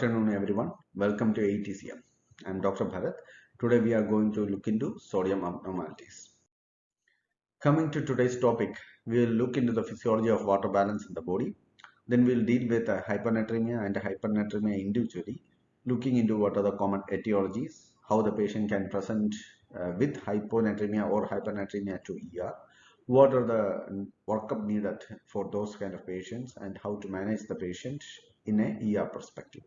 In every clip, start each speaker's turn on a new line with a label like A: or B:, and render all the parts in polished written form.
A: afternoon, everyone. Welcome to ATCM. I'm Dr. Bharat. Today we are going to look into sodium abnormalities. Coming to today's topic, we will look into the physiology of water balance in the body. Then we'll deal with hypernatremia and hypernatremia individually, looking into what are the common etiologies, how the patient can present with hyponatremia or hypernatremia to ER, what are the workup needed for those kind of patients, and how to manage the patient in a ER perspective.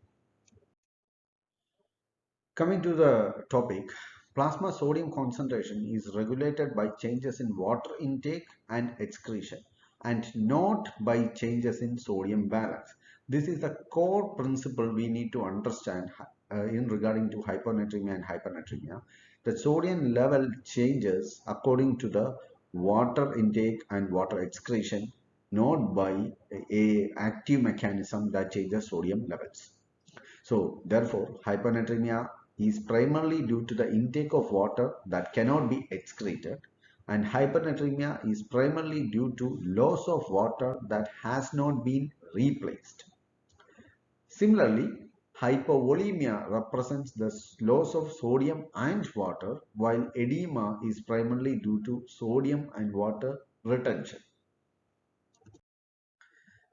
A: Coming to the topic, plasma sodium concentration is regulated by changes in water intake and excretion and not by changes in sodium balance. This is the core principle we need to understand in regarding to hyponatremia and hypernatremia. The sodium level changes according to the water intake and water excretion, not by a active mechanism that changes sodium levels. So therefore, hyponatremia is primarily due to the intake of water that cannot be excreted, and hypernatremia is primarily due to loss of water that has not been replaced. Similarly, hypovolemia represents the loss of sodium and water, while edema is primarily due to sodium and water retention.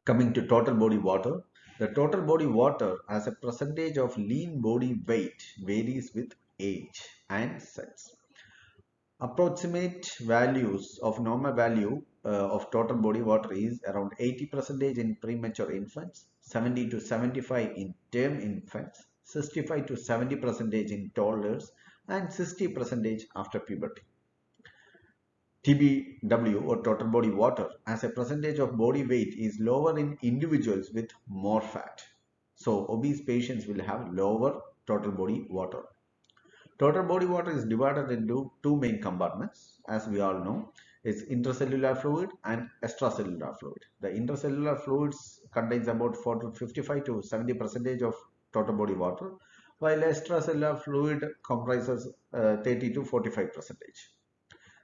A: Coming to total body water, the total body water as a percentage of lean body weight varies with age and sex. Approximate values of normal value of total body water is around 80% in premature infants, 70 to 75 in term infants, 65 to 70% in toddlers, and 60% after puberty. TBW or total body water as a percentage of body weight is lower in individuals with more fat. So obese patients will have lower total body water. Total body water is divided into two main compartments, as we all know. It's intracellular fluid and extracellular fluid. The intracellular fluids contains about 55 to 70% of total body water, while extracellular fluid comprises 30 to 45%.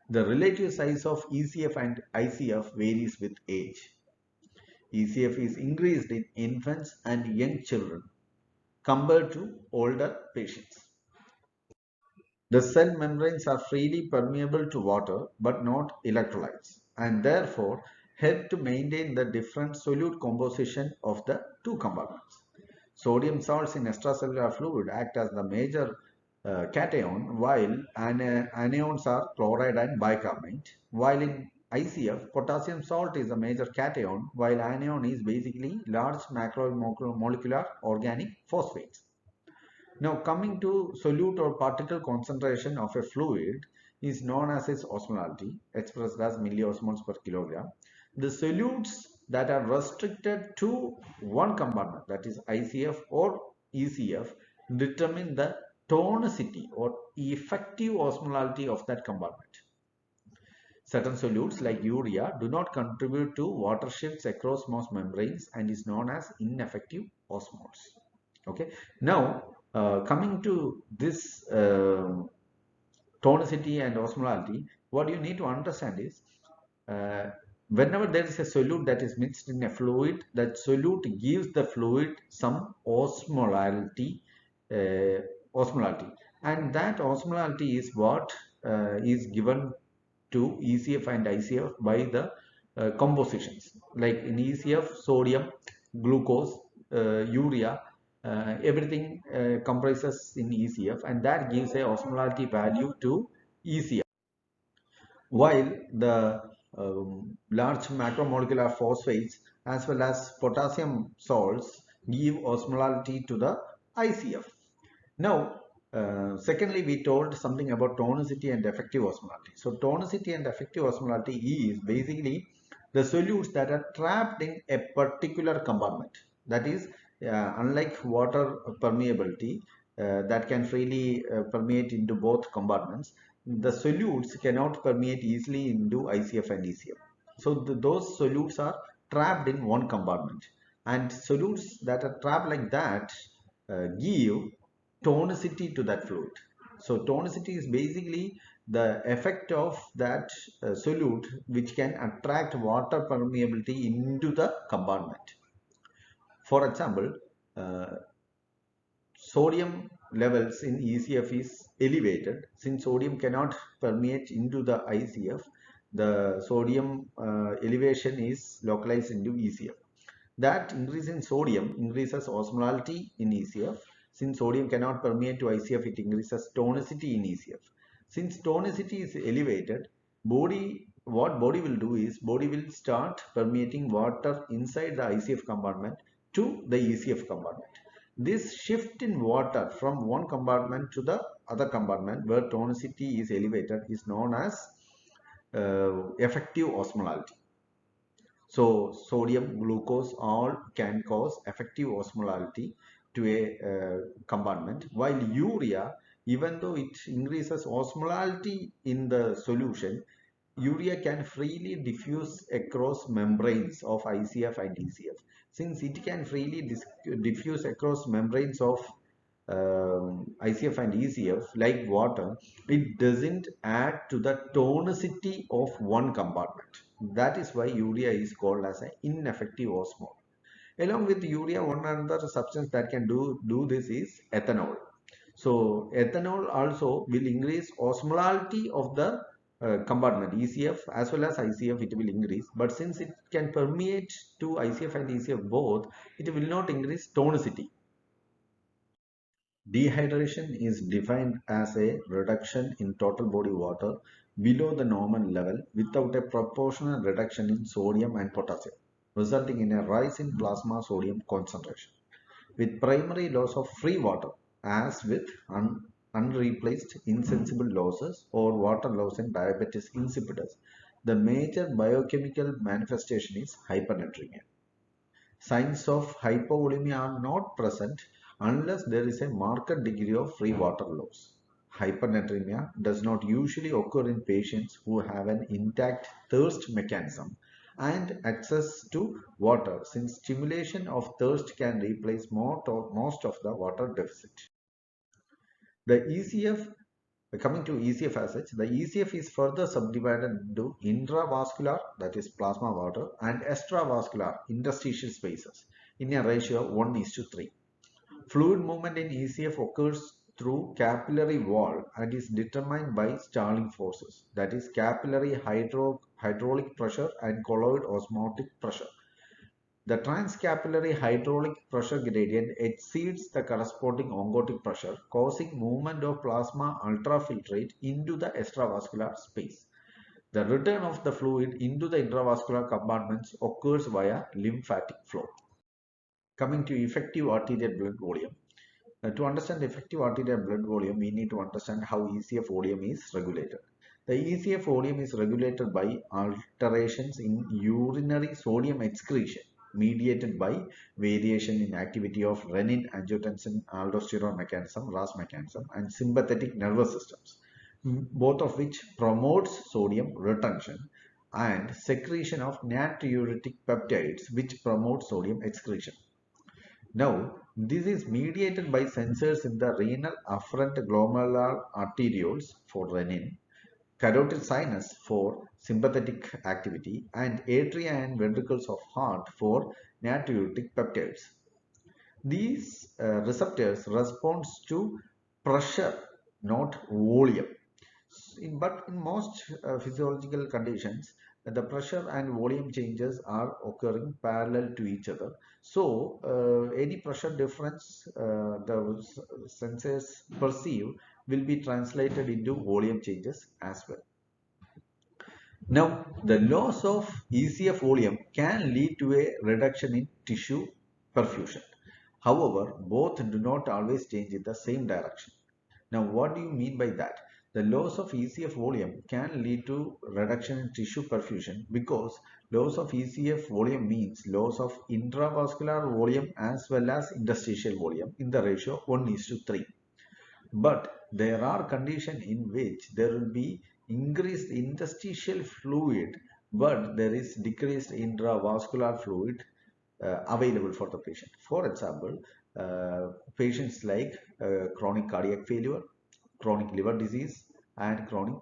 A: The relative size of ECF and ICF varies with age. ECF is increased in infants and young children compared to older patients. The cell membranes are freely permeable to water but not electrolytes, and therefore help to maintain the different solute composition of the two compartments. Sodium salts in extracellular fluid act as the major cation, while anions are chloride and bicarbonate. While in ICF, potassium salt is a major cation, while anion is basically large macromolecular organic phosphates. Now coming to solute or particle concentration of a fluid is known as its osmolality, expressed as milliosmoles per kilogram. The solutes that are restricted to one compartment, that is ICF or ECF, determine the tonicity or effective osmolality of that compartment. Certain solutes like urea do not contribute to water shifts across most membranes and is known as ineffective osmoles. Okay. Now coming to this tonicity and osmolality, what you need to understand is whenever there is a solute that is mixed in a fluid, that solute gives the fluid some osmolality, and that osmolality is what is given to ECF and ICF by the compositions. Like in ECF, sodium, glucose, urea, everything comprises in ECF, and that gives a osmolality value to ECF. While the large macromolecular phosphates as well as potassium salts give osmolality to the ICF. Now, secondly, we told something about tonicity and effective osmolality. So, tonicity and effective osmolality is basically the solutes that are trapped in a particular compartment. That is, unlike water permeability that can freely permeate into both compartments, the solutes cannot permeate easily into ICF and ECF. So those solutes are trapped in one compartment, and solutes that are trapped like that give tonicity to that fluid. So tonicity is basically the effect of that solute which can attract water permeability into the compartment. For example, sodium levels in ECF is elevated. Since sodium cannot permeate into the ICF, the sodium elevation is localized into ECF. That increase in sodium increases osmolality in ECF. Since sodium cannot permeate to ICF, it increases tonicity in ECF. Since tonicity is elevated, what body will do is body will start permeating water inside the ICF compartment to the ECF compartment. This shift in water from one compartment to the other compartment where tonicity is elevated is known as effective osmolality. So sodium, glucose all can cause effective osmolality to a compartment, while urea, even though it increases osmolality in the solution, urea can freely diffuse across membranes of ICF and ECF. Since it can freely diffuse across membranes of ICF and ECF like water, it doesn't add to the tonicity of one compartment. That is why urea is called as an ineffective osmol. Along with urea, one another substance that can do this is ethanol. So ethanol also will increase osmolality of the compartment ECF as well as ICF. It will increase, but since it can permeate to ICF and ECF both, it will not increase tonicity. Dehydration is defined as a reduction in total body water below the normal level without a proportional reduction in sodium and potassium, resulting in a rise in plasma sodium concentration. With primary loss of free water, as with unreplaced insensible losses or water loss in diabetes insipidus, the major biochemical manifestation is hypernatremia. Signs of hypovolemia are not present unless there is a marked degree of free water loss. Hypernatremia does not usually occur in patients who have an intact thirst mechanism and access to water, since stimulation of thirst can replace most of the water deficit. The ECF, coming to ECF as such, the ECF is further subdivided into intravascular, that is plasma water, and extravascular, interstitial spaces, in a ratio of 1:3. Fluid movement in ECF occurs through capillary wall and is determined by Stirling forces, that is capillary hydraulic pressure and colloid osmotic pressure. The transcapillary hydraulic pressure gradient exceeds the corresponding oncotic pressure, causing movement of plasma ultrafiltrate into the extravascular space. The return of the fluid into the intravascular compartments occurs via lymphatic flow. Coming to effective arterial blood volume. To understand effective arterial blood volume, we need to understand how ECF volume is regulated. The ECF volume is regulated by alterations in urinary sodium excretion mediated by variation in activity of renin-angiotensin-aldosterone mechanism, RAS mechanism, and sympathetic nervous systems, both of which promotes sodium retention, and secretion of natriuretic peptides, which promote sodium excretion. Now, this is mediated by sensors in the renal afferent glomerular arterioles for renin, carotid sinus for sympathetic activity, and atria and ventricles of heart for natriuretic peptides. These receptors respond to pressure, not volume. But in most physiological conditions, the pressure and volume changes are occurring parallel to each other. So, any pressure difference the sensors perceive will be translated into volume changes as well. Now, the loss of ECF volume can lead to a reduction in tissue perfusion. However, both do not always change in the same direction. Now, what do you mean by that? The loss of ECF volume can lead to reduction in tissue perfusion because loss of ECF volume means loss of intravascular volume as well as interstitial volume in the ratio 1:3. But there are conditions in which there will be increased interstitial fluid, but there is decreased intravascular fluid available for the patient. For example, patients like chronic cardiac failure, chronic liver disease, and chronic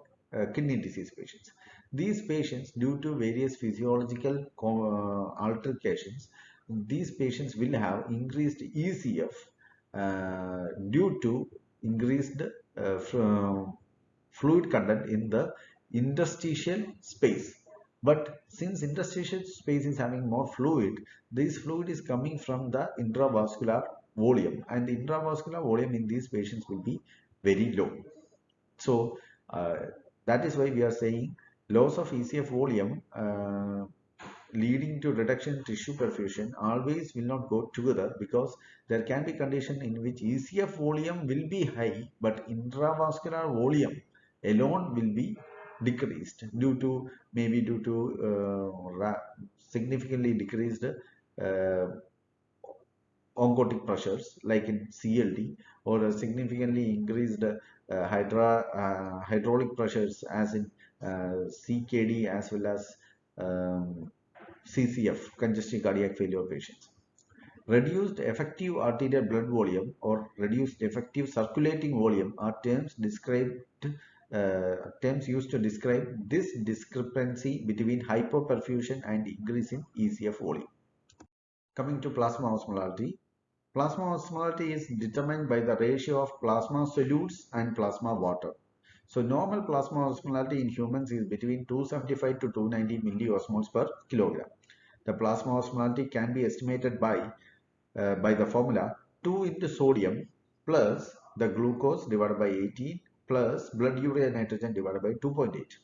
A: kidney disease patients. These patients, due to various physiological altercations, these patients will have increased ECF due to increased fluid content in the interstitial space. But since interstitial space is having more fluid, this fluid is coming from the intravascular volume, and the intravascular volume in these patients will be very low. So that is why we are saying loss of ECF volume leading to reduction in tissue perfusion always will not go together, because there can be condition in which ECF volume will be high but intravascular volume alone will be decreased due to significantly decreased oncotic pressures like in CLD, or significantly increased hydraulic pressures as in CKD, as well as CCF, congestive cardiac failure patients. Reduced effective arterial blood volume or reduced effective circulating volume are terms used to describe this discrepancy between hypoperfusion and increase in ECF volume. Coming to plasma osmolality. Plasma osmolality is determined by the ratio of plasma solutes and plasma water. So normal plasma osmolality in humans is between 275 to 290 milliosmoles per kilogram. The plasma osmolality can be estimated by the formula 2 into sodium plus the glucose divided by 18 plus blood urea nitrogen divided by 2.8.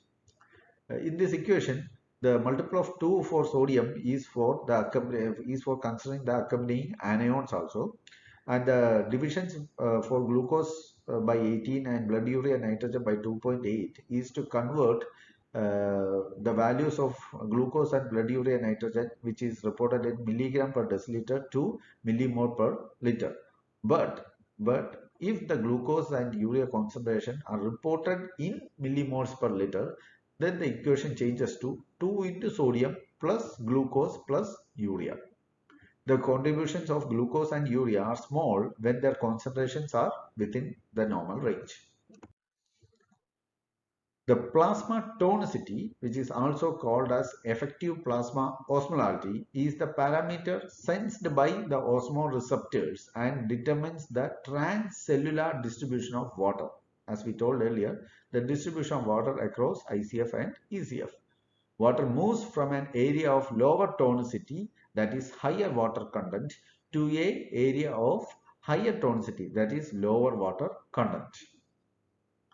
A: In this equation, the multiple of 2 for sodium is for considering the accompanying anions also, and the divisions for glucose by 18 and blood urea nitrogen by 2.8 is to convert the values of glucose and blood urea nitrogen, which is reported in milligram per deciliter, to millimole per liter. But if the glucose and urea concentration are reported in millimoles per liter, then the equation changes to 2 into sodium plus glucose plus urea. The contributions of glucose and urea are small when their concentrations are within the normal range. The plasma tonicity, which is also called as effective plasma osmolality, is the parameter sensed by the osmoreceptors and determines the transcellular distribution of water. As we told earlier, the distribution of water across ICF and ECF. Water moves from an area of lower tonicity, that is higher water content, to an area of higher tonicity, that is lower water content.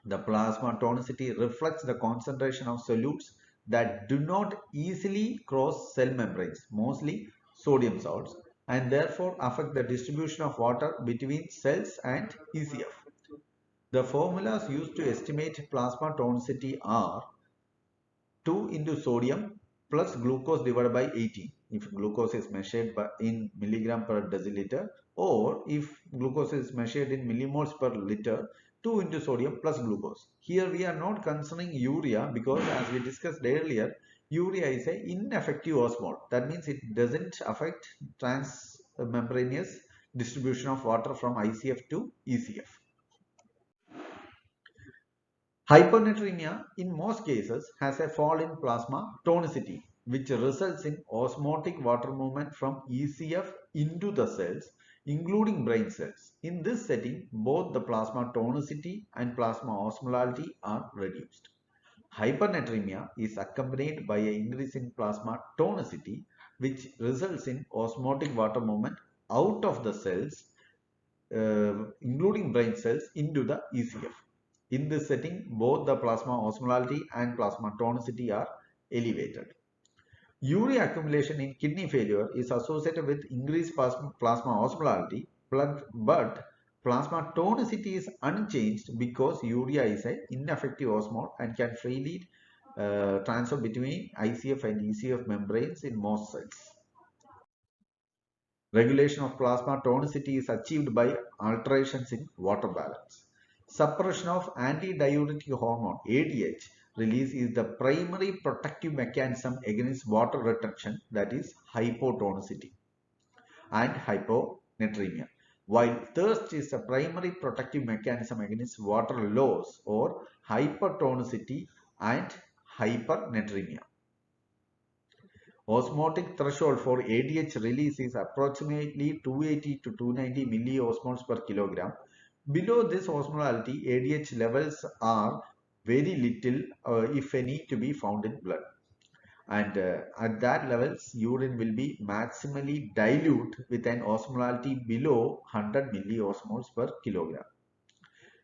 A: The plasma tonicity reflects the concentration of solutes that do not easily cross cell membranes, mostly sodium salts, and therefore affect the distribution of water between cells and ECF. The formulas used to estimate plasma tonicity are 2 into sodium plus glucose divided by 18 if glucose is measured in milligram per deciliter, or if glucose is measured in millimoles per liter, 2 into sodium plus glucose. Here we are not considering urea, because as we discussed earlier, urea is an ineffective osmol. That means it doesn't affect transmembranous distribution of water from ICF to ECF. Hypernatremia in most cases has a fall in plasma tonicity, which results in osmotic water movement from ECF into the cells, including brain cells. In this setting, both the plasma tonicity and plasma osmolality are reduced. Hypernatremia is accompanied by an increase in plasma tonicity, which results in osmotic water movement out of the cells, including brain cells, into the ECF. In this setting, both the plasma osmolality and plasma tonicity are elevated. Urea accumulation in kidney failure is associated with increased plasma osmolality, but plasma tonicity is unchanged because urea is an ineffective osmol and can freely transfer between ICF and ECF membranes in most cells. Regulation of plasma tonicity is achieved by alterations in water balance. Suppression of antidiuretic hormone ADH release is the primary protective mechanism against water retention, that is hypotonicity and hyponatremia, while thirst is the primary protective mechanism against water loss or hypertonicity and hypernatremia. Osmotic threshold for ADH release is approximately 280 to 290 milliosmoles per kilogram. Below this osmolality, ADH levels are very little, if any, to be found in blood. And at that levels, urine will be maximally dilute with an osmolality below 100 milliosmoles per kilogram.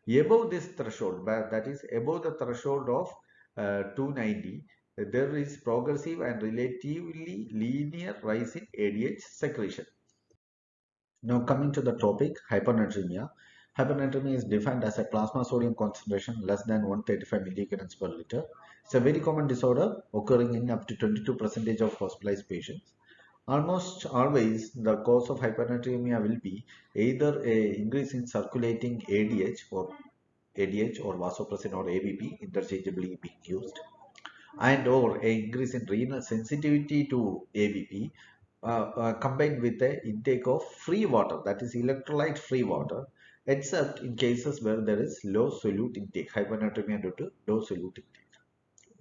A: Above this threshold, that is above the threshold of 290, there is progressive and relatively linear rise in ADH secretion. Now coming to the topic, hypernatremia. Hypernatremia is defined as a plasma sodium concentration less than 135 milligallons per liter. It's a very common disorder occurring in up to 22% of hospitalized patients. Almost always the cause of hypernatremia will be either a increase in circulating ADH or vasopressin or ABP interchangeably being used, and or a increase in renal sensitivity to ABP combined with the intake of free water, that is electrolyte free water, except in cases where there is low solute intake, hypernatremia due to low solute intake.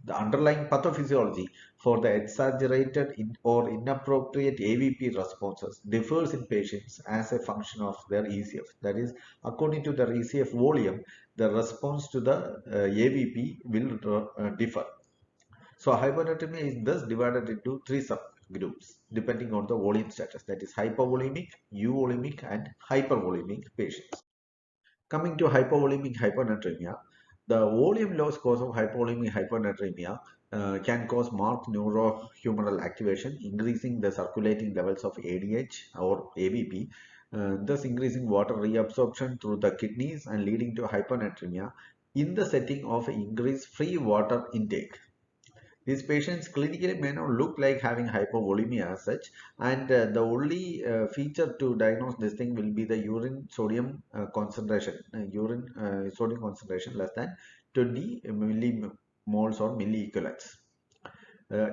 A: The underlying pathophysiology for the exaggerated or inappropriate ABP responses differs in patients as a function of their ECF. That is, according to their ECF volume, the response to the ABP will differ. So hypernatremia is thus divided into three subgroups depending on the volume status, that is hypovolemic, euvolemic and hypervolemic patients. Coming to hypovolemic hypernatremia, the volume loss cause of hypovolemic hypernatremia can cause marked neurohumoral activation, increasing the circulating levels of ADH or ABP, thus increasing water reabsorption through the kidneys and leading to hypernatremia in the setting of increased free water intake. These patients clinically may not look like having hypovolemia as such, and the only feature to diagnose this thing will be the urine sodium concentration, sodium concentration less than 20 millimoles or milliequivalents.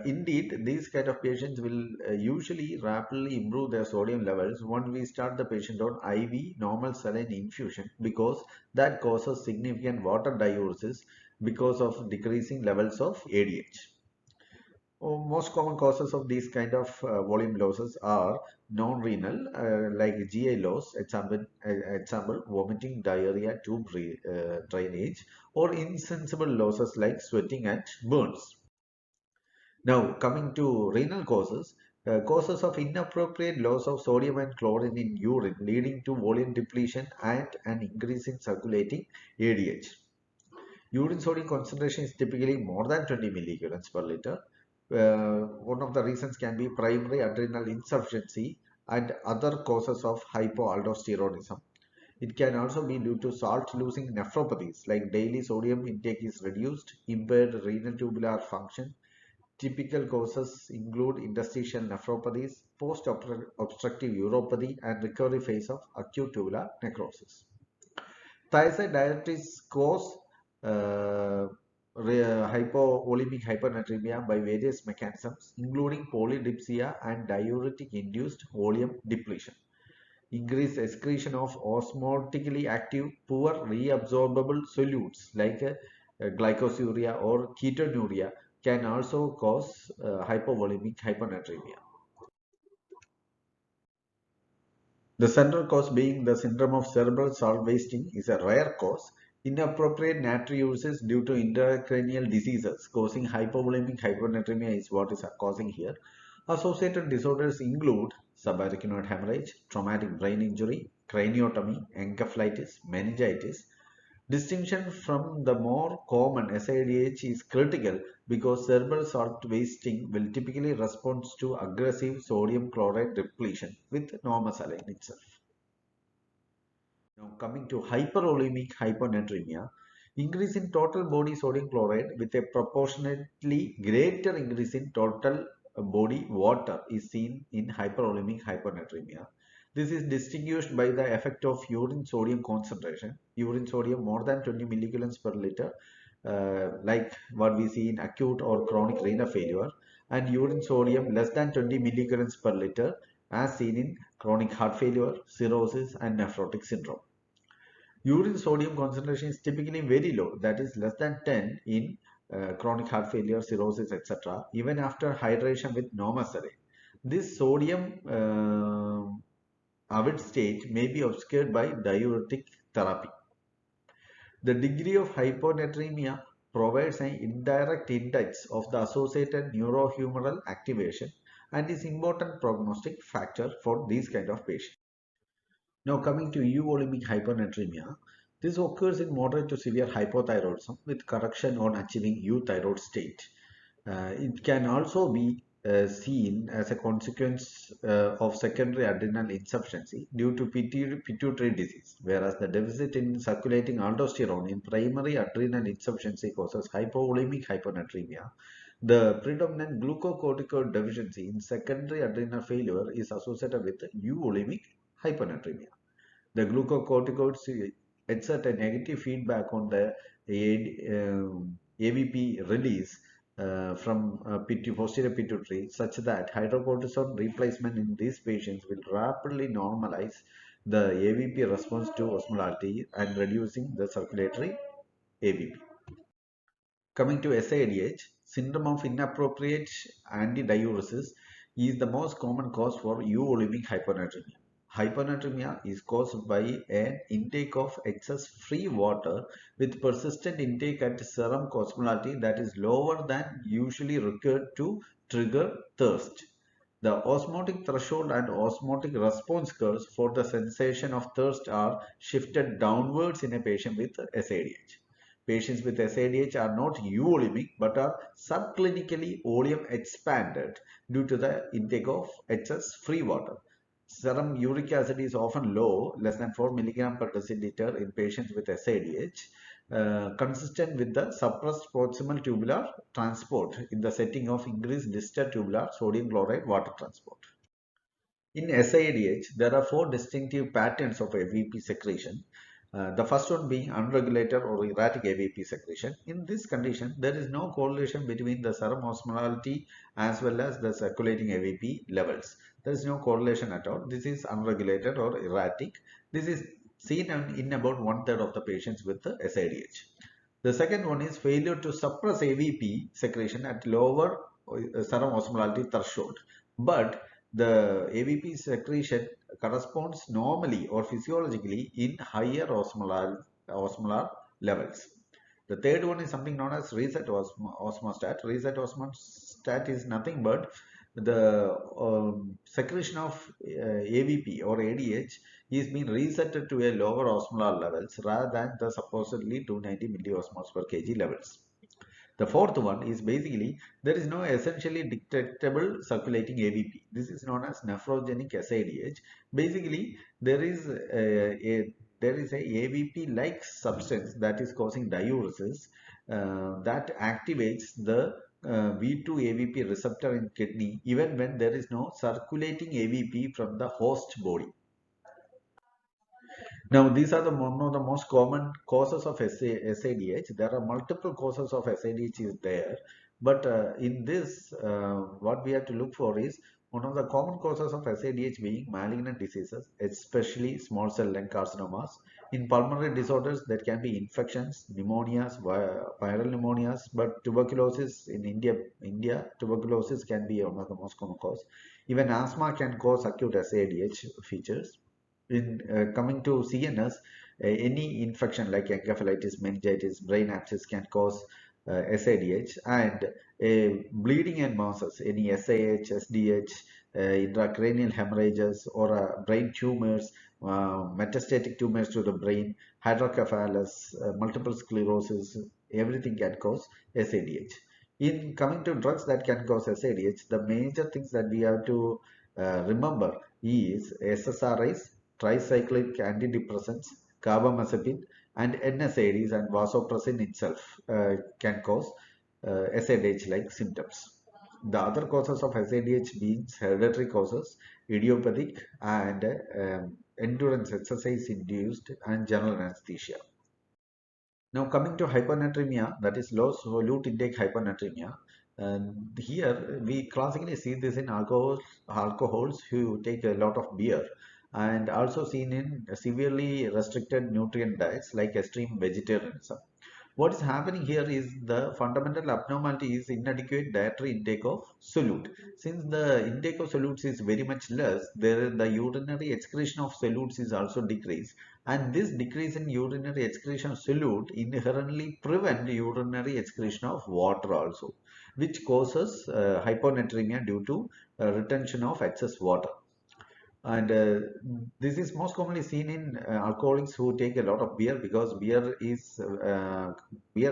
A: Indeed, these kind of patients will usually rapidly improve their sodium levels when we start the patient on IV normal saline infusion, because that causes significant water diuresis because of decreasing levels of ADH. Most common causes of these kind of volume losses are non-renal, like GI loss, example vomiting, diarrhea, tube drainage, or insensible losses like sweating and burns. Now coming to renal causes, causes of inappropriate loss of sodium and chlorine in urine leading to volume depletion and an increase in circulating ADH. Urine sodium concentration is typically more than 20 milligallons per liter. One of the reasons can be primary adrenal insufficiency and other causes of hypoaldosteronism. It can also be due to salt-losing nephropathies, like daily sodium intake is reduced, impaired renal tubular function. Typical causes include interstitial nephropathies, post-obstructive uropathy, and recovery phase of acute tubular necrosis. Thiazide diuretics cause hypovolemic hypernatremia by various mechanisms, including polydipsia and diuretic-induced volume depletion. Increased excretion of osmotically active, poor reabsorbable solutes like glycosuria or ketonuria can also cause hypovolemic hypernatremia. The central cause being the syndrome of cerebral salt wasting is a rare cause. Inappropriate natriuresis due to intracranial diseases causing hypovolemic hypernatremia is what is causing here. Associated disorders include subarachnoid hemorrhage, traumatic brain injury, craniotomy, encephalitis, meningitis. Distinction from the more common SIDH is critical because cerebral salt wasting will typically respond to aggressive sodium chloride depletion with normal saline itself. Now coming to hypervolemic hyponatremia, increase in total body sodium chloride with a proportionately greater increase in total body water is seen in hypervolemic hyponatremia. This is distinguished by the effect of urine sodium concentration. Urine sodium more than 20 milligallons per liter, like what we see in acute or chronic renal failure, and urine sodium less than 20 milligallons per liter as seen in chronic heart failure, cirrhosis, and nephrotic syndrome. Urine sodium concentration is typically very low, that is less than 10 in chronic heart failure, cirrhosis, etc., even after hydration with normal saline. This sodium avid state may be obscured by diuretic therapy. The degree of hyponatremia provides an indirect index of the associated neurohumoral activation and is important prognostic factor for these kind of patients. Now coming to euvolemic hyponatremia, this occurs in moderate to severe hypothyroidism with correction on achieving euthyroid state. It can also be seen as a consequence of secondary adrenal insufficiency due to pituitary disease, whereas the deficit in circulating aldosterone in primary adrenal insufficiency causes hypovolemic hyponatremia. The predominant glucocorticoid deficiency in secondary adrenal failure is associated with euvolemic hyponatremia. The glucocorticoids exert a negative feedback on the AVP release from posterior pituitary, such that hydrocortisone replacement in these patients will rapidly normalize the AVP response to osmolality and reducing the circulatory AVP. Coming to SADH, syndrome of inappropriate antidiuresis is the most common cause for euvolemic hyponatremia. Hyponatremia is caused by an intake of excess free water with persistent intake at serum osmolality that is lower than usually required to trigger thirst. The osmotic threshold and osmotic response curves for the sensation of thirst are shifted downwards in a patient with SADH. Patients with SADH are not euvolemic but are subclinically oleum expanded due to the intake of excess free water. Serum uric acid is often low, less than 4 mg per deciliter in patients with SADH, consistent with the suppressed proximal tubular transport in the setting of increased distal tubular sodium chloride water transport. In SADH, there are 4 distinctive patterns of AVP secretion. The first one being unregulated or erratic AVP secretion. In this condition, there is no correlation between the serum osmolality as well as the circulating AVP levels. There is no correlation at all. This is unregulated or erratic. This is seen in about 1/3 of the patients with the SADH. The second one is failure to suppress AVP secretion at lower serum osmolality threshold. But the AVP secretion corresponds normally or physiologically in higher osmolar levels. The third one is something known as reset osmostat. Reset osmostat is nothing but the secretion of AVP or ADH is being resetted to a lower osmolar levels rather than the supposedly 290 milliosmoles per kg levels. The fourth one is basically there is no essentially detectable circulating AVP. This is known as nephrogenic SADH. Basically, there is a AVP-like substance that is causing diuresis that activates the V2 AVP receptor in kidney even when there is no circulating AVP from the host body. Now, these are one of the most common causes of SADH. There are multiple causes of SADH is there, but in this, what we have to look for is one of the common causes of SADH being malignant diseases, especially small cell lung carcinomas. In pulmonary disorders, there can be infections, pneumonias, viral pneumonias, but tuberculosis in India, tuberculosis can be one of the most common cause. Even asthma can cause acute SADH features. In coming to CNS, any infection like encephalitis, meningitis, brain abscess can cause SADH, and bleeding and masses, any SAH, SDH, intracranial hemorrhages or brain tumors, metastatic tumors to the brain, hydrocephalus, multiple sclerosis, everything can cause SADH. In coming to drugs that can cause SADH, the major things that we have to remember is SSRIs, tricyclic antidepressants, carbamazepine, and NSAIDs and vasopressin itself can cause SADH-like symptoms. The other causes of SADH being hereditary causes, idiopathic, and endurance exercise induced, and general anesthesia. Now coming to hyponatremia, that is low solute intake hyponatremia. Here we classically see this in alcohols who take a lot of beer, and also seen in severely restricted nutrient diets like extreme vegetarianism. What is happening here is the fundamental abnormality is inadequate dietary intake of solute. Since the intake of solutes is very much less, the urinary excretion of solutes is also decreased, and this decrease in urinary excretion of solute inherently prevent urinary excretion of water also, which causes hyponatremia due to retention of excess water. And this is most commonly seen in alcoholics who take a lot of beer, because beer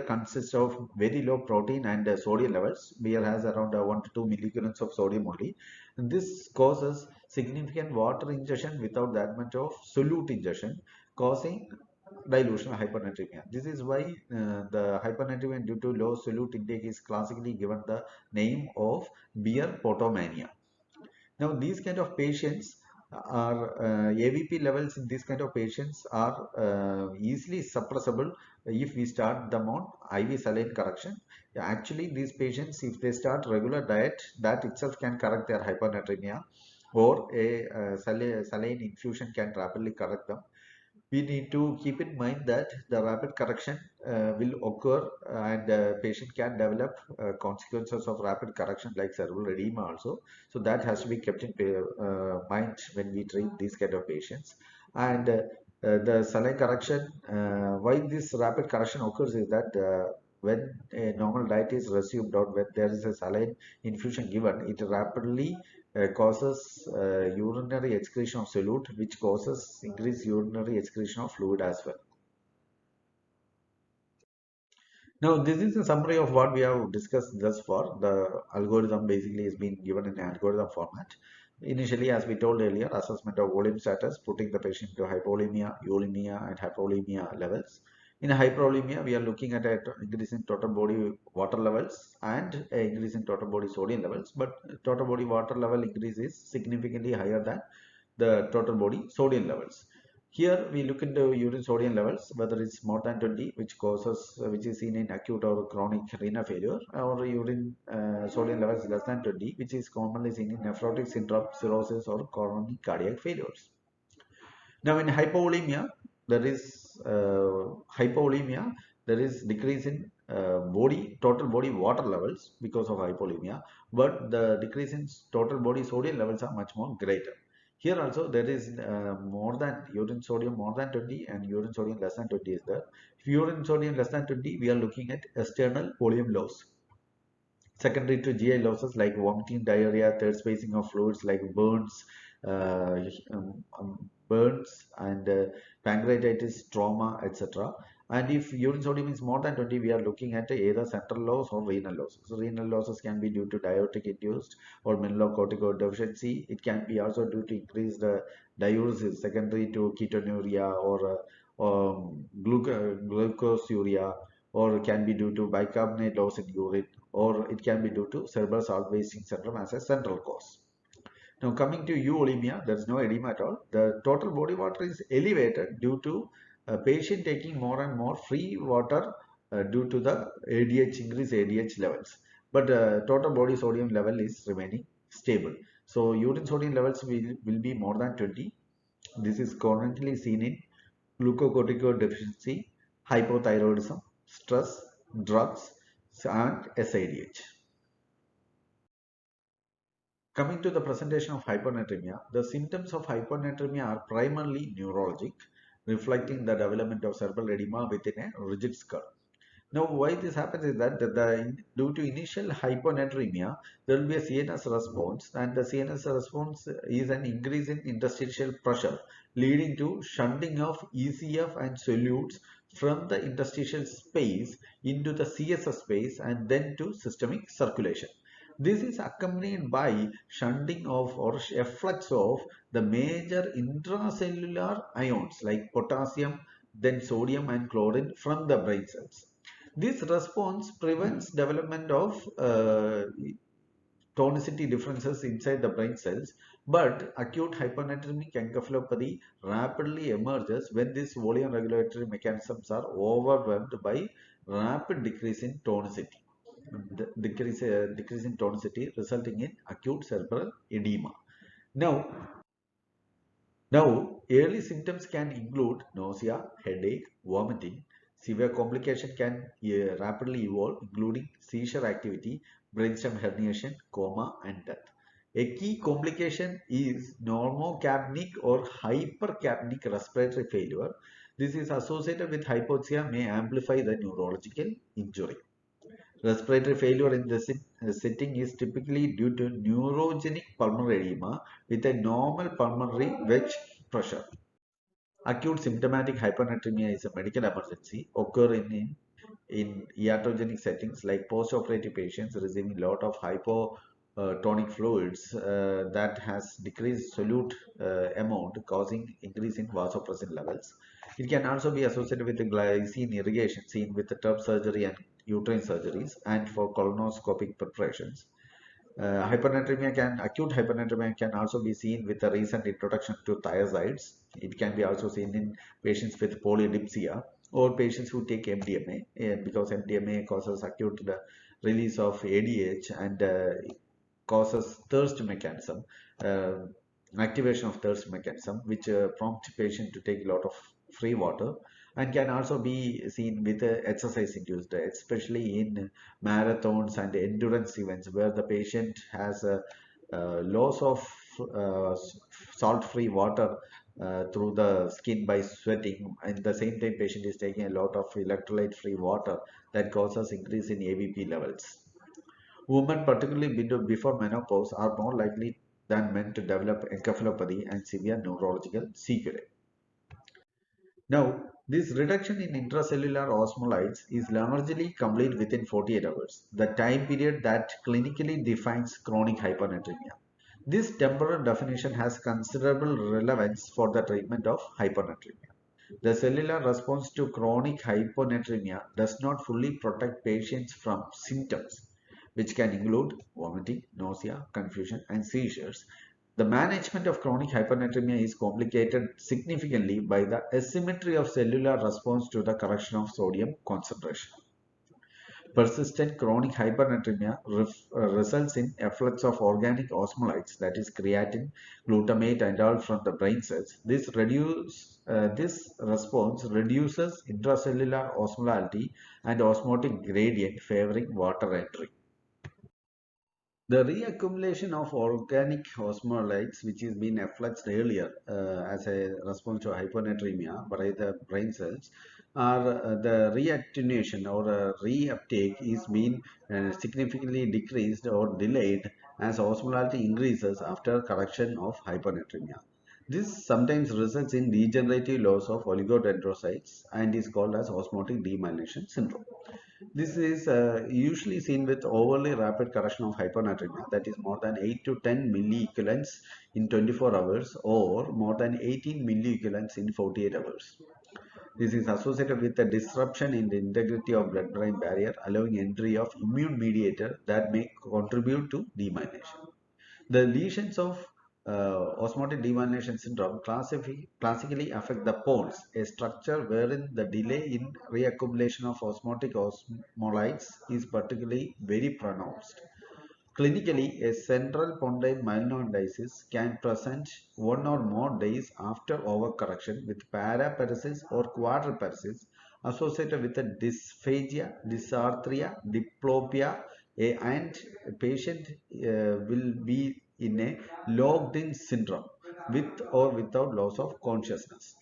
A: consists of very low protein and sodium levels. Beer has around 1 to 2 milligrams of sodium only, and this causes significant water ingestion without that much of solute ingestion, causing dilutional hypernatremia. This is why the hypernatremia due to low solute intake is classically given the name of beer potomania. Now, these kind of patients are AVP levels in these kind of patients are easily suppressible if we start them on IV saline correction. Actually, these patients, if they start regular diet, that itself can correct their hypernatremia, or a saline infusion can rapidly correct them. We need to keep in mind that the rapid correction will occur, and patient can develop consequences of rapid correction like cerebral edema also. So that has to be kept in mind when we treat these kind of patients. And the saline correction, why this rapid correction occurs is that when a normal diet is resumed or when there is a saline infusion given, it rapidly causes urinary excretion of solute, which causes increased urinary excretion of fluid as well. Now, this is a summary of what we have discussed thus far. The algorithm basically is being given in an algorithm format. Initially, as we told earlier, assessment of volume status, putting the patient into hypovolemia, eulemia, and hypovolemia levels. In hyperolemia, we are looking at an increase in total body water levels and an increase in total body sodium levels, but total body water level increase is significantly higher than the total body sodium levels. Here we look into urine sodium levels, whether it's more than 20, which is seen in acute or chronic renal failure, or urine sodium levels less than 20, which is commonly seen in nephrotic syndrome, cirrhosis, or coronary cardiac failures. Now, in hypovolemia, there is decrease in total body water levels because of hypovolemia, but the decrease in total body sodium levels are much more greater. Here also there is more than urine sodium more than 20 and urine sodium less than 20 is there. If urine sodium less than 20, we are looking at external volume loss. Secondary to GI losses like vomiting, diarrhea, third spacing of fluids like burns, uh, and pancreatitis, trauma, etc. And if urine sodium is more than 20, we are looking at either central loss or renal losses. So renal losses can be due to diuretic induced or mineralocorticoid deficiency. It can be also due to increased diuresis secondary to ketonuria or glucoseuria, or can be due to bicarbonate loss in urine, or it can be due to cerebral salt wasting syndrome as a central cause. Now, coming to euvolemia, there is no edema at all. The total body water is elevated due to a patient taking more and more free water due to the increased ADH levels. But total body sodium level is remaining stable. So, urine sodium levels will be more than 20. This is currently seen in glucocorticoid deficiency, hypothyroidism, stress, drugs, and SIDH. Coming to the presentation of hyponatremia, the symptoms of hyponatremia are primarily neurologic, reflecting the development of cerebral edema within a rigid skull. Now, why this happens is that due to initial hyponatremia, there will be a CNS response, and the CNS response is an increase in interstitial pressure, leading to shunting of ECF and solutes from the interstitial space into the CSF space and then to systemic circulation. This is accompanied by shunting of or efflux of the major intracellular ions like potassium, then sodium and chlorine from the brain cells. This response prevents development of tonicity differences inside the brain cells, but acute hyponatremic encephalopathy rapidly emerges when these volume regulatory mechanisms are overwhelmed by rapid decrease in tonicity. Decrease in tonicity resulting in acute cerebral edema. Now, early symptoms can include nausea, headache, vomiting, Severe complication can rapidly evolve, including seizure activity, brainstem herniation, coma, and death. A key complication is normocapnic or hypercapnic respiratory failure. This is associated with hypoxia, may amplify the neurological injury. Respiratory failure in the setting is typically due to neurogenic pulmonary edema with a normal pulmonary wedge pressure. Acute symptomatic hyponatremia is a medical emergency occurring in iatrogenic settings like post-operative patients receiving a lot of hypotonic fluids that has decreased solute amount causing increase in vasopressin levels. It can also be associated with the glycine irrigation seen with the TURP surgery and uterine surgeries and for colonoscopic preparations. Acute hyponatremia can also be seen with the recent introduction to thiazides. It can be also seen in patients with polydipsia or patients who take MDMA because MDMA causes acute release of ADH and causes thirst mechanism, activation of thirst mechanism, which prompt patient to take a lot of free water and can also be seen with exercise induced, especially in marathons and endurance events where the patient has a loss of salt-free water through the skin by sweating. At the same time, patient is taking a lot of electrolyte-free water that causes increase in AVP levels. Women, particularly before menopause, are more likely than men to develop encephalopathy and severe neurological sequelae. Now, this reduction in intracellular osmolytes is largely complete within 48 hours, the time period that clinically defines chronic hyponatremia. This temporal definition has considerable relevance for the treatment of hyponatremia. The cellular response to chronic hyponatremia does not fully protect patients from symptoms, which can include vomiting, nausea, confusion, and seizures. The management of chronic hyponatremia is complicated significantly by the asymmetry of cellular response to the correction of sodium concentration. Persistent chronic hyponatremia results in efflux of organic osmolytes, that is creatine, glutamate, and all from the brain cells. This response reduces intracellular osmolality and osmotic gradient favoring water entry. The reaccumulation of organic osmolytes, which has been effluxed earlier as a response to hyponatremia by the brain cells, are the reattenuation or reuptake is being significantly decreased or delayed as osmolality increases after correction of hyponatremia. This sometimes results in degenerative loss of oligodendrocytes and is called as osmotic demyelination syndrome. This is usually seen with overly rapid correction of hyponatremia, that is more than 8 to 10 milliequivalents in 24 hours or more than 18 milliequivalents in 48 hours. This is associated with a disruption in the integrity of blood-brain barrier, allowing entry of immune mediator that may contribute to demyelination. The lesions of osmotic demyelination syndrome classically affect the pons, a structure wherein the delay in reaccumulation of osmotic osmolytes is particularly very pronounced. Clinically, a central pontine myelinoendisis can present one or more days after overcorrection with paraparesis or quadriparesis associated with a dysphagia, dysarthria, diplopia, and a patient will be in a locked-in syndrome with or without loss of consciousness.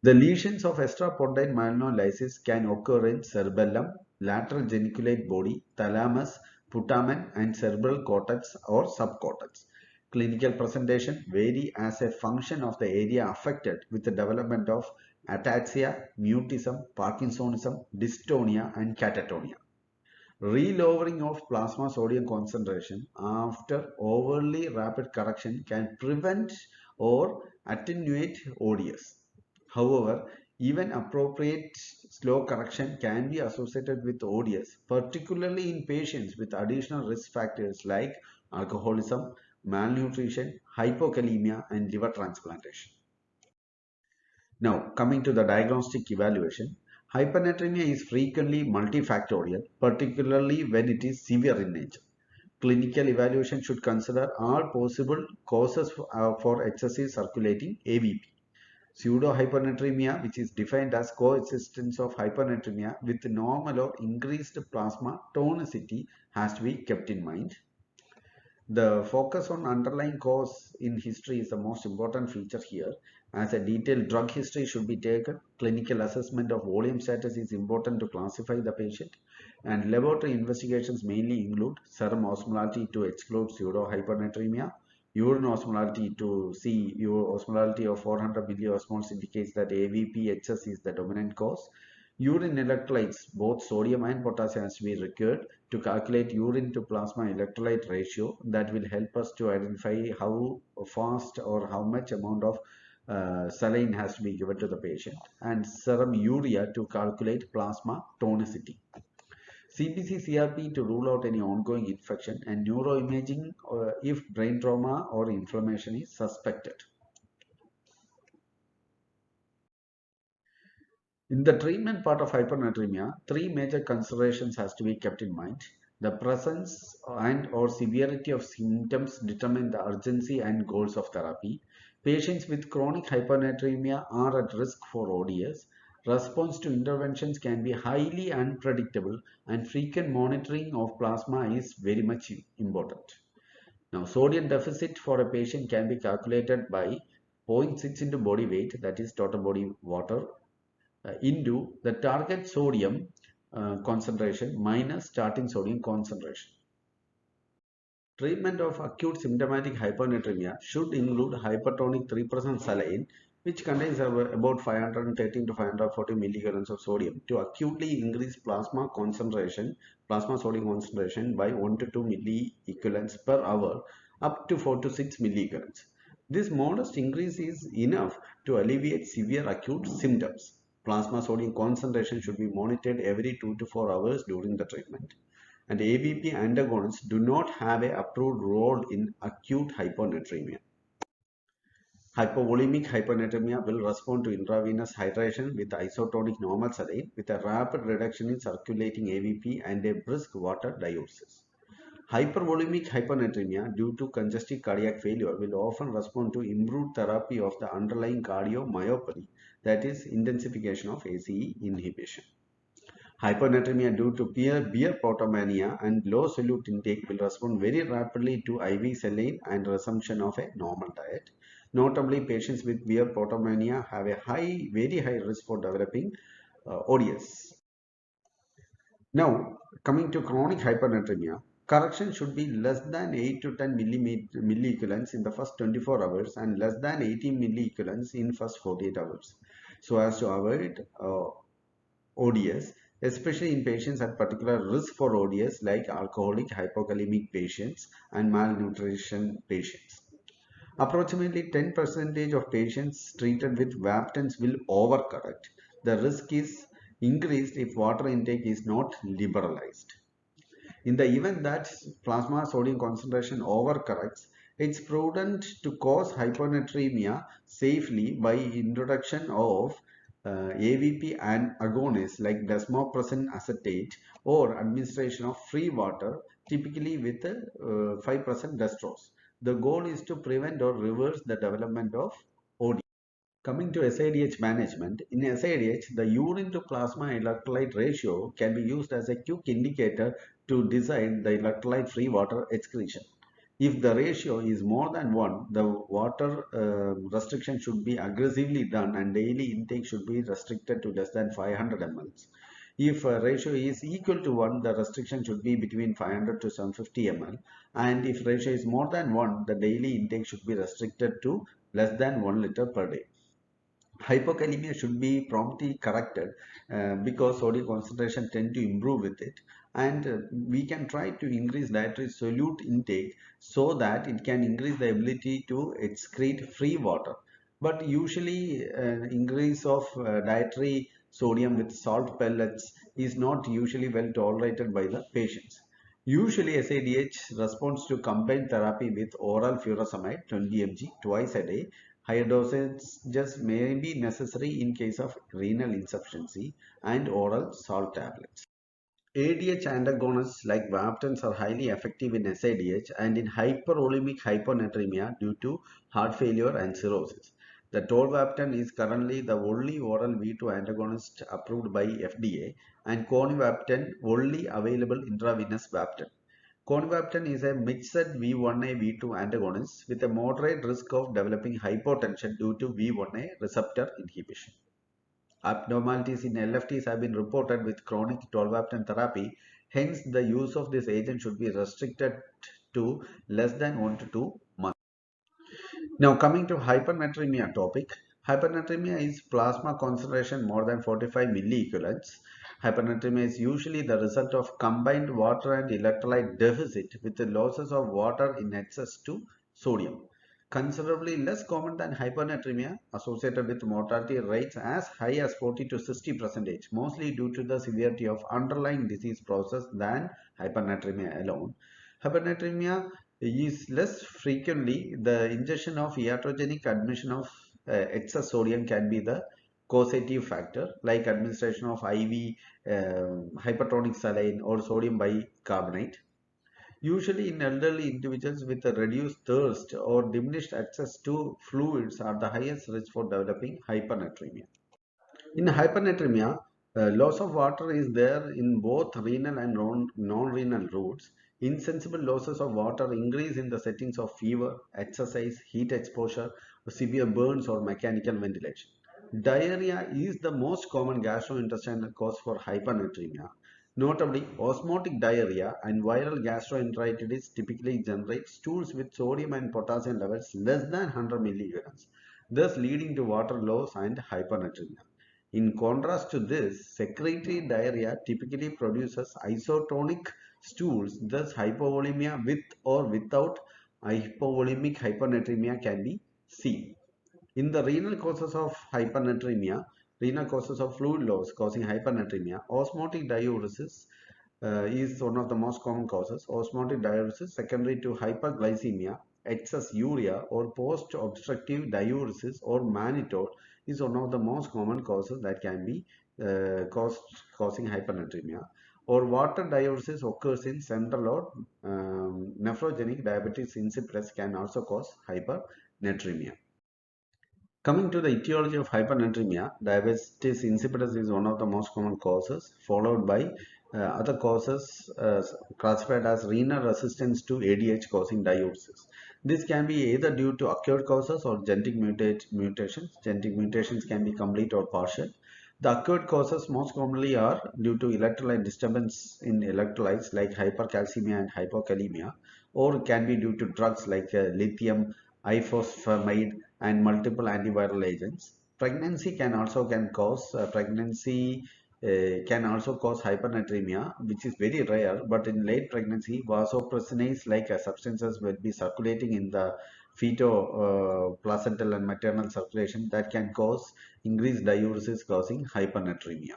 A: The lesions of extrapontine myelinolysis can occur in cerebellum, lateral geniculate body, thalamus, putamen, and cerebral cortex or subcortex. Clinical presentation vary as a function of the area affected with the development of ataxia, mutism, Parkinsonism, dystonia, and catatonia. Relowering of plasma sodium concentration after overly rapid correction can prevent or attenuate ODS. However, even appropriate slow correction can be associated with ODS, particularly in patients with additional risk factors like alcoholism, malnutrition, hypokalemia, and liver transplantation. Now, coming to the diagnostic evaluation, hyponatremia is frequently multifactorial, particularly when it is severe in nature. Clinical evaluation should consider all possible causes for excessive circulating AVP. Pseudohyponatremia, which is defined as coexistence of hyponatremia with normal or increased plasma tonicity, has to be kept in mind. The focus on underlying cause in history is the most important feature here, as a detailed drug history should be taken. Clinical assessment of volume status is important to classify the patient, and laboratory investigations mainly include serum osmolality to exclude pseudohyponatremia, urine osmolality to see osmolality of 400 milliosmoles indicates that AVP-HS is the dominant cause. Urine electrolytes, both sodium and potassium, has to be required to calculate urine to plasma electrolyte ratio. That will help us to identify how fast or how much amount of saline has to be given to the patient, and serum urea to calculate plasma tonicity. CBC CRP to rule out any ongoing infection, and neuroimaging if brain trauma or inflammation is suspected. In the treatment part of hypernatremia, three major considerations has to be kept in mind. The presence and or severity of symptoms determine the urgency and goals of therapy. Patients with chronic hypernatremia are at risk for ODS. Response to interventions can be highly unpredictable, and frequent monitoring of plasma is very much important. Now, sodium deficit for a patient can be calculated by 0.6 into body weight, that is total body water, into the target sodium concentration minus starting sodium concentration. Treatment of acute symptomatic hyponatremia should include hypertonic 3% saline, which contains about 513 to 540 milligallons of sodium, to acutely increase plasma sodium concentration by 1 to 2 milliequivalents per hour up to 4 to 6 milligallons. This modest increase is enough to alleviate severe acute symptoms. Plasma sodium concentration should be monitored every 2 to 4 hours during the treatment. And AVP antagonists do not have an approved role in acute hyponatremia. Hypovolemic hyponatremia will respond to intravenous hydration with isotonic normal saline with a rapid reduction in circulating AVP and a brisk water diuresis. Hypervolemic hyponatremia due to congestive cardiac failure will often respond to improved therapy of the underlying cardiomyopathy, that is intensification of ACE inhibition. Hyponatremia due to beer potomania and low solute intake will respond very rapidly to IV saline and resumption of a normal diet. Notably, patients with beer potomania have a very high risk for developing ODS. Now, coming to chronic hypernatremia, correction should be less than 8 to 10 milliequivalents in the first 24 hours and less than 18 milliequivalents in first 48 hours, so as to avoid ODS, especially in patients at particular risk for ODS like alcoholic, hypokalemic patients and malnutrition patients. Approximately 10% of patients treated with Vaptans will overcorrect. The risk is increased if water intake is not liberalized. In the event that plasma sodium concentration overcorrects, it's prudent to cause hyponatremia safely by introduction of AVP and agonists like desmopressin acetate or administration of free water, typically with 5% dextrose. The goal is to prevent or reverse the development of OD. Coming to SIDH management, in SIDH, the urine to plasma electrolyte ratio can be used as a quick indicator to decide the electrolyte free water excretion. If the ratio is more than 1, the water restriction should be aggressively done and daily intake should be restricted to less than 500 ml. If a ratio is equal to 1, the restriction should be between 500 to 750 ml. And if ratio is more than 1, the daily intake should be restricted to less than 1 liter per day. Hypokalemia should be promptly corrected because sodium concentration tend to improve with it, and we can try to increase dietary solute intake so that it can increase the ability to excrete free water. But usually increase of dietary sodium with salt pellets is not usually well tolerated by the patients. Usually SIDH responds to combined therapy with oral furosemide 20 mg twice a day. Higher dosages may be necessary in case of renal insufficiency and oral salt tablets. ADH antagonists like Vaptans are highly effective in SIDH and in hypervolemic hyponatremia due to heart failure and cirrhosis. The tolvaptan is currently the only oral V2 antagonist approved by FDA, and conivaptan only available intravenous vaptan. Conivaptan is a mixed V1a V2 antagonist with a moderate risk of developing hypotension due to V1a receptor inhibition. Abnormalities in LFTs have been reported with chronic tolvaptan therapy. Hence, the use of this agent should be restricted to less than 1 to 2 months. Now, coming to hypernatremia topic. Hypernatremia is plasma concentration more than 45 milliequivalents. Hypernatremia is usually the result of combined water and electrolyte deficit with the losses of water in excess to sodium. Considerably less common than hypernatremia, associated with mortality rates as high as 40 to 60%, mostly due to the severity of underlying disease process than hypernatremia alone. Hypernatremia is less frequently the ingestion of iatrogenic admission of excess sodium can be the causative factor, like administration of IV hypertonic saline or sodium bicarbonate. Usually in elderly individuals with a reduced thirst or diminished access to fluids are the highest risk for developing hypernatremia. In hypernatremia, loss of water is there in both renal and non-renal routes. Insensible losses of water increase in the settings of fever, exercise, heat exposure, severe burns or mechanical ventilation. Diarrhea is the most common gastrointestinal cause for hypernatremia. Notably, osmotic diarrhea and viral gastroenteritis typically generate stools with sodium and potassium levels less than 100 milligrams, thus leading to water loss and hypernatremia. In contrast to this, secretory diarrhea typically produces isotonic stools, thus hypovolemia with or without hypovolemic hypernatremia can be seen. In the renal causes of hypernatremia, renal causes of fluid loss causing hypernatremia, osmotic diuresis is one of the most common causes. Osmotic diuresis secondary to hyperglycemia, excess urea or post-obstructive diuresis or mannitol is one of the most common causes that can be causing hypernatremia. Or water diuresis occurs in central or nephrogenic diabetes insipidus can also cause hypernatremia. Coming to the etiology of hypernatremia, diabetes insipidus is one of the most common causes, followed by other causes classified as renal resistance to ADH causing diuresis. This can be either due to acquired causes or genetic mutations. Genetic mutations can be complete or partial. The acquired causes most commonly are due to electrolyte disturbance in electrolytes like hypercalcemia and hypokalemia, or can be due to drugs like lithium ifosfamide and multiple antiviral agents. Pregnancy can also cause hypernatremia, which is very rare, but in late pregnancy, vasopressinase like substances will be circulating in the fetal, placental and maternal circulation that can cause increased diuresis causing hypernatremia.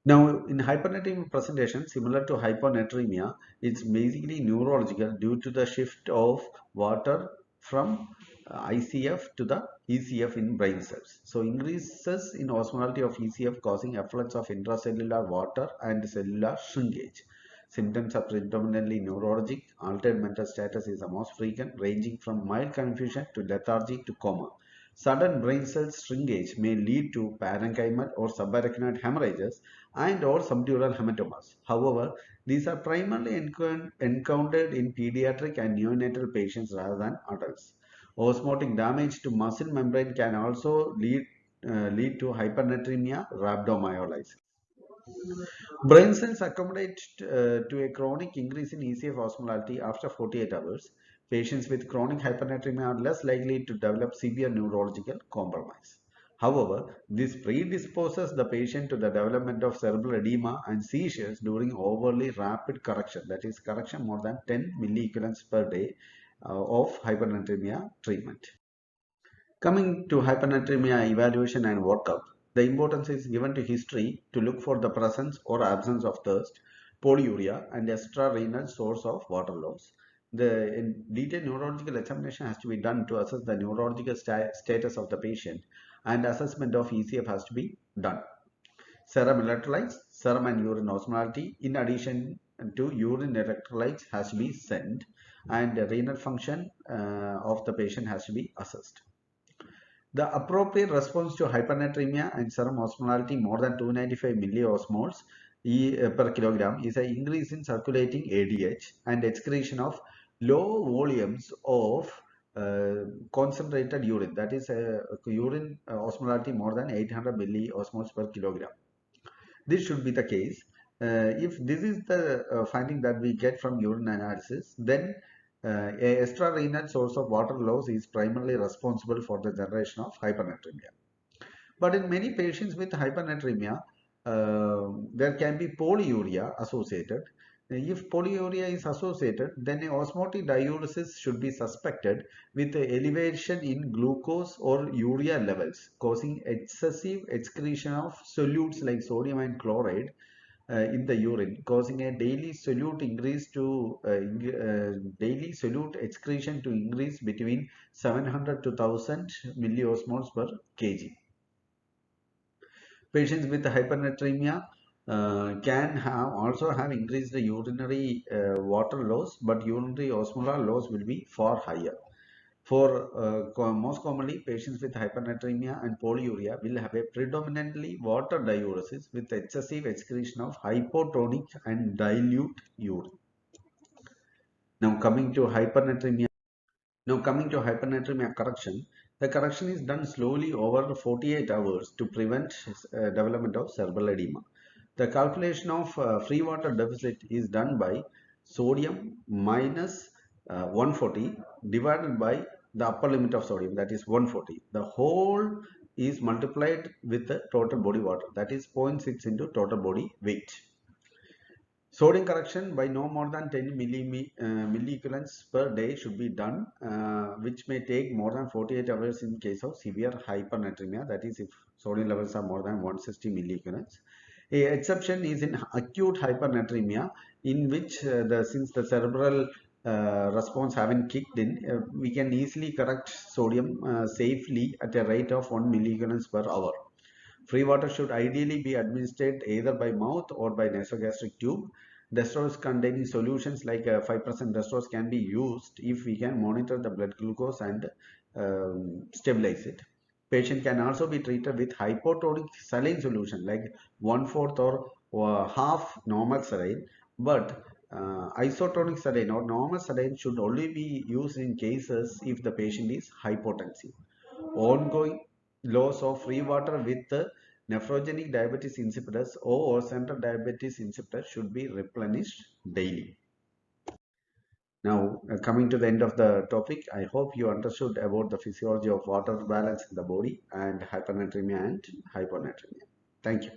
A: Now, in hypernatremia presentation, similar to hyponatremia, it's basically neurological due to the shift of water from ICF to the ECF in brain cells. So, increases in osmolality of ECF causing effluence of intracellular water and cellular shrinkage. Symptoms are predominantly neurologic. Altered mental status is the most frequent, ranging from mild confusion to lethargy to coma. Sudden brain cell shrinkage may lead to parenchymal or subarachnoid hemorrhages and or subdural hematomas. However, these are primarily encountered in pediatric and neonatal patients rather than adults. Osmotic damage to muscle membrane can also lead to hypernatremia rhabdomyolysis. Brain cells accommodate to a chronic increase in ECF osmolality after 48 hours. Patients with chronic hypernatremia are less likely to develop severe neurological compromise. However, this predisposes the patient to the development of cerebral edema and seizures during overly rapid correction, that is correction more than 10 milliequivalents per day of hypernatremia treatment. Coming to hypernatremia evaluation and workup, the importance is given to history to look for the presence or absence of thirst, polyuria and extrarenal source of water loss. The detailed neurological examination has to be done to assess the neurological status of the patient, and assessment of ECF has to be done. Serum electrolytes, serum and urine osmolality in addition to urine electrolytes has to be sent, and the renal function of the patient has to be assessed. The appropriate response to hypernatremia and serum osmolality more than 295 milliosmoles per kilogram is an increase in circulating ADH and excretion of low volumes of concentrated urine, that is urine osmolality more than 800 milliosmoles per kilogram. This should be the case. If this is the finding that we get from urine analysis, then a extrarenal source of water loss is primarily responsible for the generation of hypernatremia. But in many patients with hypernatremia, there can be polyuria associated. If polyuria is associated, then a osmotic diuresis should be suspected with elevation in glucose or urea levels, causing excessive excretion of solutes like sodium and chloride in the urine, causing a daily solute daily solute excretion to increase between 700 to 1000 milliosmoles per kg. Patients with hypernatremia can also have increased urinary water loss, but urinary osmolar loss will be far higher. For most commonly, patients with hypernatremia and polyuria will have a predominantly water diuresis with excessive excretion of hypotonic and dilute urine. Now coming to hypernatremia correction, the correction is done slowly over 48 hours to prevent development of cerebral edema. The calculation of free water deficit is done by sodium minus 140 divided by the upper limit of sodium, that is 140. The whole is multiplied with the total body water, that is 0.6 into total body weight. Sodium correction by no more than 10 milliequivalents per day should be done, which may take more than 48 hours in case of severe hypernatremia, that is if sodium levels are more than 160 milliequivalents. A exception is in acute hypernatremia, in which since the cerebral response haven't kicked in, we can easily correct sodium safely at a rate of 1 milliequivalents per hour. Free water should ideally be administered either by mouth or by nasogastric tube. Dextrose containing solutions like 5% dextrose can be used if we can monitor the blood glucose and stabilize it. Patient can also be treated with hypotonic saline solution like 1/4 or half normal saline, but isotonic saline or normal saline should only be used in cases if the patient is hypotensive. Ongoing loss of free water with nephrogenic diabetes insipidus or central diabetes insipidus should be replenished daily. Now, coming to the end of the topic, I hope you understood about the physiology of water balance in the body and hypernatremia and hyponatremia. Thank you.